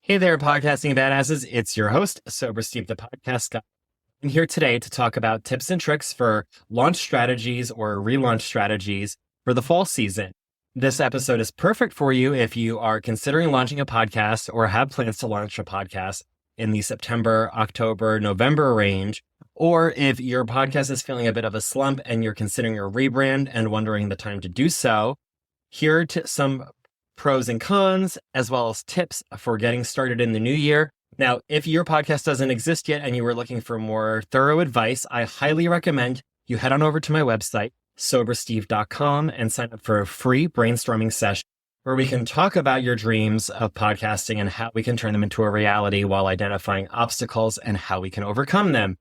Hey there, podcasting badasses. It's your host, Sober Steve, the podcast guy. I'm here today to talk about tips and tricks for launch strategies or relaunch strategies for the fall season. This episode is perfect for you if you are considering launching a podcast or have plans to launch a podcast in the September, October, November range, or if your podcast is feeling a bit of a slump and you're considering a rebrand and wondering the time to do so. Here are some pros and cons, as well as tips for getting started in the new year. Now, if your podcast doesn't exist yet and you were looking for more thorough advice, I highly recommend you head on over to my website, sobersteve.com, and sign up for a free brainstorming session where we can talk about your dreams of podcasting and how we can turn them into a reality while identifying obstacles and how we can overcome them.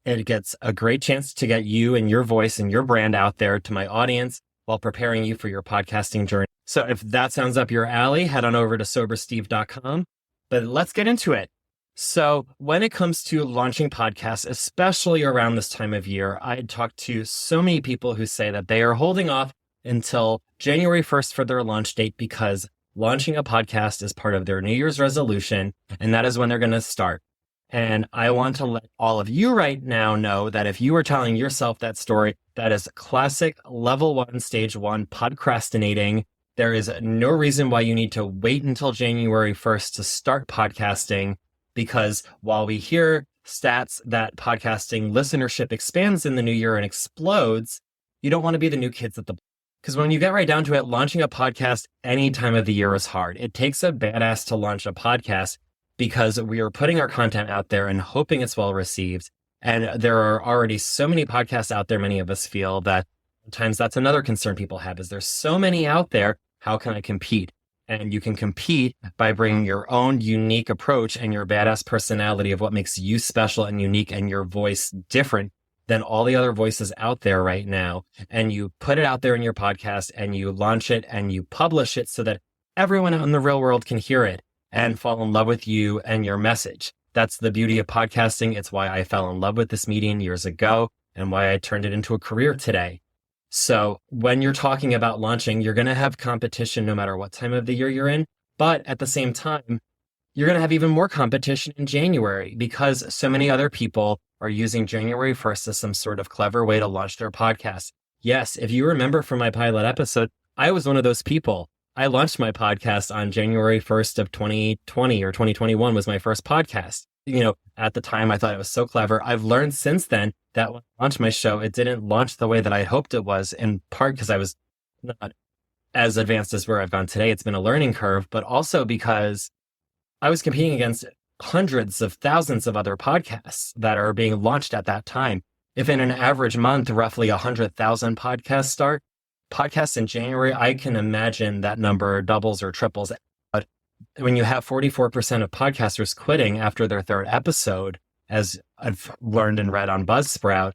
It gets a great chance to get you and your voice and your brand out there to my audience while preparing you for your podcasting journey. So if that sounds up your alley, head on over to sobersteve.com. But let's get into it. So when it comes to launching podcasts, especially around this time of year, I talked to so many people who say that they are holding off until January 1st for their launch date because launching a podcast is part of their New Year's resolution, and that is when they're going to start. And I want to let all of you right now know that if you are telling yourself that story, that is classic level 1, stage 1 procrastinating. There is no reason why you need to wait until January 1st to start podcasting, because while we hear stats that podcasting listenership expands in the new year and explodes, you don't want to be the new kids at the block. Because when you get right down to it, launching a podcast any time of the year is hard. It takes a badass to launch a podcast because we are putting our content out there and hoping it's well received. And there are already so many podcasts out there, many of us feel that sometimes that's another concern people have is there's so many out there. How can I compete? And you can compete by bringing your own unique approach and your badass personality of what makes you special and unique and your voice different than all the other voices out there right now. And you put it out there in your podcast and you launch it and you publish it so that everyone out in the real world can hear it and fall in love with you and your message. That's the beauty of podcasting. It's why I fell in love with this medium years ago and why I turned it into a career today. So when you're talking about launching, you're going to have competition no matter what time of the year you're in. But at the same time, you're going to have even more competition in January because so many other people are using January 1st as some sort of clever way to launch their podcast. Yes, if you remember from my pilot episode, I was one of those people. I launched my podcast on January 1st of 2020 or 2021 was my first podcast. At the time, I thought it was so clever. I've learned since then that when I launched my show, it didn't launch the way that I hoped it was, in part because I was not as advanced as where I've gone today. It's been a learning curve, but also because I was competing against hundreds of thousands of other podcasts that are being launched at that time. If in an average month, roughly 100,000 podcasts start, podcasts in January, I can imagine that number doubles or triples. But when you have 44% of podcasters quitting after their third episode, as I've learned and read on Buzzsprout,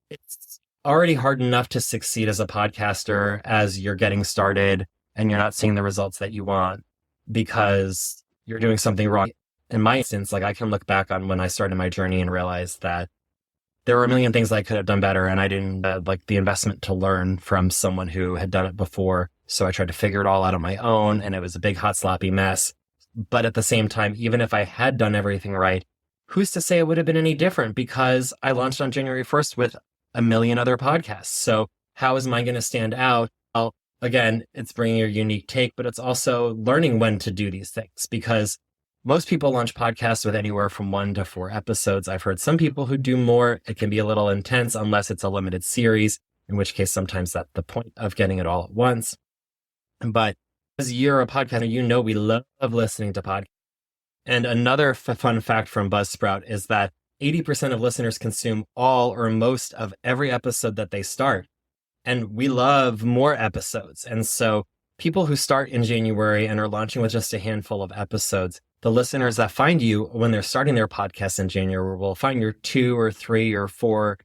it's already hard enough to succeed as a podcaster as you're getting started and you're not seeing the results that you want because you're doing something wrong. In my instance, I can look back on when I started my journey and realize that there were a million things I could have done better, and I didn't the investment to learn from someone who had done it before. So I tried to figure it all out on my own, and it was a big, hot, sloppy mess. But at the same time, even if I had done everything right, who's to say it would have been any different? Because I launched on January 1st with a million other podcasts. So how is mine going to stand out? Well, again, it's bringing your unique take, but it's also learning when to do these things because most people launch podcasts with anywhere from 1 to 4 episodes. I've heard some people who do more. It can be a little intense unless it's a limited series, in which case sometimes that's the point of getting it all at once. But as you're a podcaster, we love listening to podcasts. And another fun fact from Buzzsprout is that 80% of listeners consume all or most of every episode that they start. And we love more episodes. And so people who start in January and are launching with just a handful of episodes, the listeners that find you when they're starting their podcast in January will find your 2 or 3 or 4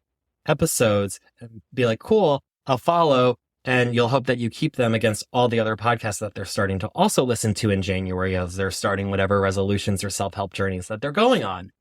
episodes and be like, cool, I'll follow. And you'll hope that you keep them against all the other podcasts that they're starting to also listen to in January as they're starting whatever resolutions or self-help journeys that they're going on.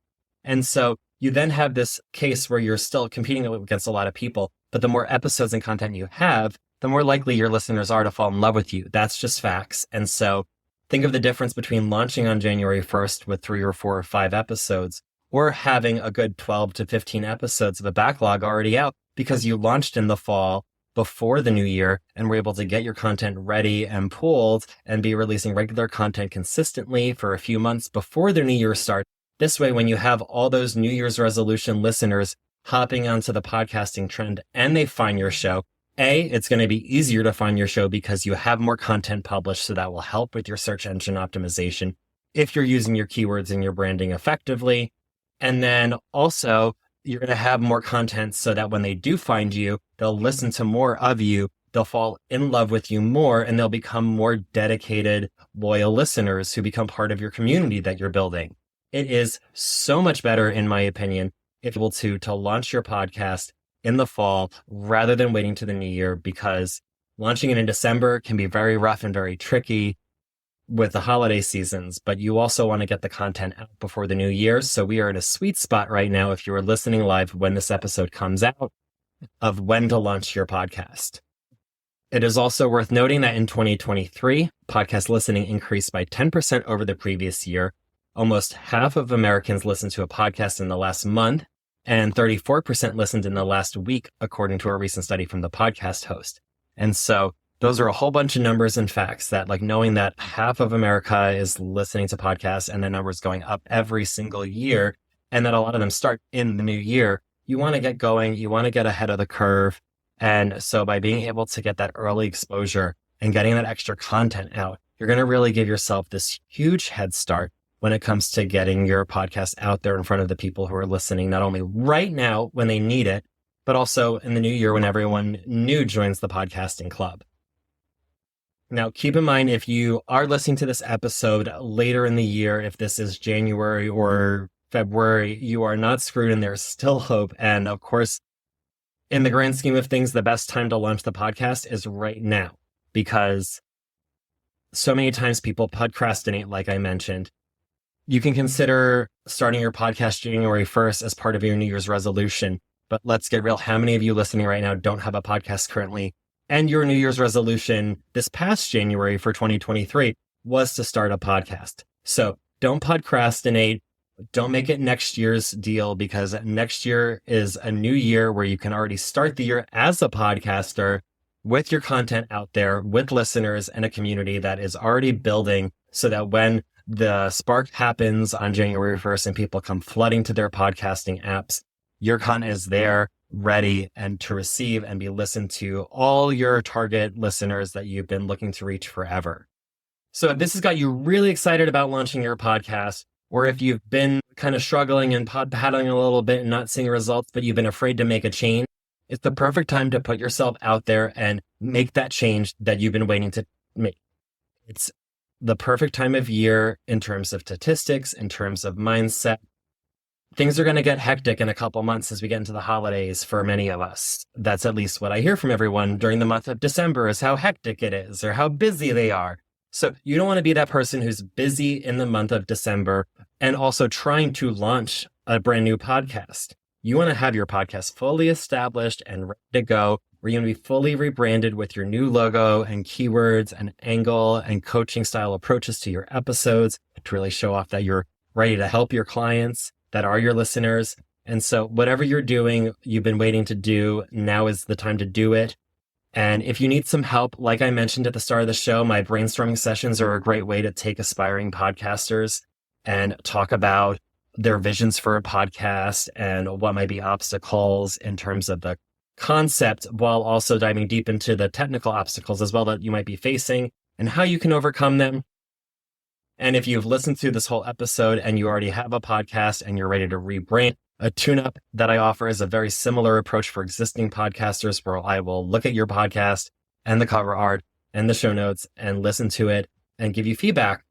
And so you then have this case where you're still competing against a lot of people, but the more episodes and content you have, the more likely your listeners are to fall in love with you. That's just facts. And so Think of the difference between launching on January 1st with 3 or 4 or 5 episodes, or having a good 12 to 15 episodes of a backlog already out because you launched in the fall before the new year and were able to get your content ready and pooled and be releasing regular content consistently for a few months before the new year starts. This way, when you have all those New Year's resolution listeners hopping onto the podcasting trend and they find your show, it's going to be easier to find your show because you have more content published, so that will help with your search engine optimization if you're using your keywords and your branding effectively. And then also, you're going to have more content so that when they do find you, they'll listen to more of you, they'll fall in love with you more, and they'll become more dedicated, loyal listeners who become part of your community that you're building. It is so much better, in my opinion, if you're able to launch your podcast in the fall rather than waiting to the new year, because launching it in December can be very rough and very tricky with the holiday seasons, but you also want to get the content out before the new year. So we are in a sweet spot right now, if you are listening live when this episode comes out, of when to launch your podcast. It is also worth noting that in 2023, podcast listening increased by 10% over the previous year. Almost half of Americans listened to a podcast in the last month, and 34% listened in the last week, according to a recent study from the Podcast Host. And so those are a whole bunch of numbers and facts that, like, knowing that half of America is listening to podcasts and the numbers going up every single year, and that a lot of them start in the new year, you want to get going, you want to get ahead of the curve. And so by being able to get that early exposure and getting that extra content out, you're going to really give yourself this huge head start when it comes to getting your podcast out there in front of the people who are listening, not only right now when they need it, but also in the new year when everyone new joins the podcasting club. Now, keep in mind, if you are listening to this episode later in the year, if this is January or February, you are not screwed and there's still hope. And of course, in the grand scheme of things, the best time to launch the podcast is right now, because so many times people procrastinate, like I mentioned. You can consider starting your podcast January 1st as part of your New Year's resolution. But let's get real. How many of you listening right now don't have a podcast currently? And your New Year's resolution this past January for 2023 was to start a podcast. So don't procrastinate. Don't make it next year's deal, because next year is a new year where you can already start the year as a podcaster with your content out there, with listeners and a community that is already building, so that when the spark happens on January 1st and people come flooding to their podcasting apps, your content is there, ready, and to receive and be listened to all your target listeners that you've been looking to reach forever. So if this has got you really excited about launching your podcast, or if you've been kind of struggling and paddling a little bit and not seeing results, but you've been afraid to make a change, it's the perfect time to put yourself out there and make that change that you've been waiting to make. It's the perfect time of year in terms of statistics, in terms of mindset. Things are going to get hectic in a couple months as we get into the holidays for many of us. That's at least what I hear from everyone during the month of December, is how hectic it is or how busy they are. So you don't want to be that person who's busy in the month of December and also trying to launch a brand new podcast. You want to have your podcast fully established and ready to go, where you're going to be fully rebranded with your new logo and keywords and angle and coaching style approaches to your episodes to really show off that you're ready to help your clients that are your listeners. And so whatever you're doing, you've been waiting to do, now is the time to do it. And if you need some help, like I mentioned at the start of the show, my brainstorming sessions are a great way to take aspiring podcasters and talk about their visions for a podcast and what might be obstacles in terms of the concept, while also diving deep into the technical obstacles as well that you might be facing and how you can overcome them. And if you've listened to this whole episode and you already have a podcast and you're ready to rebrand, a tune-up that I offer is a very similar approach for existing podcasters, where I will look at your podcast and the cover art and the show notes and listen to it and give you feedback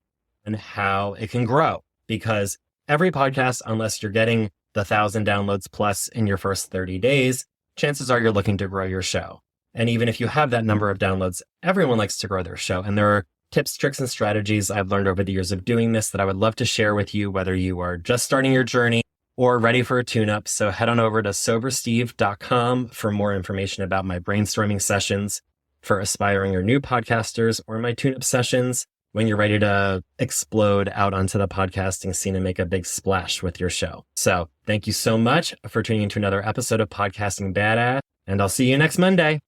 on how it can grow. Because every podcast, unless you're getting the 1,000 downloads plus in your first 30 days, chances are you're looking to grow your show. And even if you have that number of downloads, everyone likes to grow their show. And there are tips, tricks, and strategies I've learned over the years of doing this that I would love to share with you, whether you are just starting your journey or ready for a tune-up. So head on over to sobersteve.com for more information about my brainstorming sessions for aspiring or new podcasters, or my tune-up sessions when you're ready to explode out onto the podcasting scene and make a big splash with your show. So thank you so much for tuning into another episode of Podcasting Badass, and I'll see you next Monday.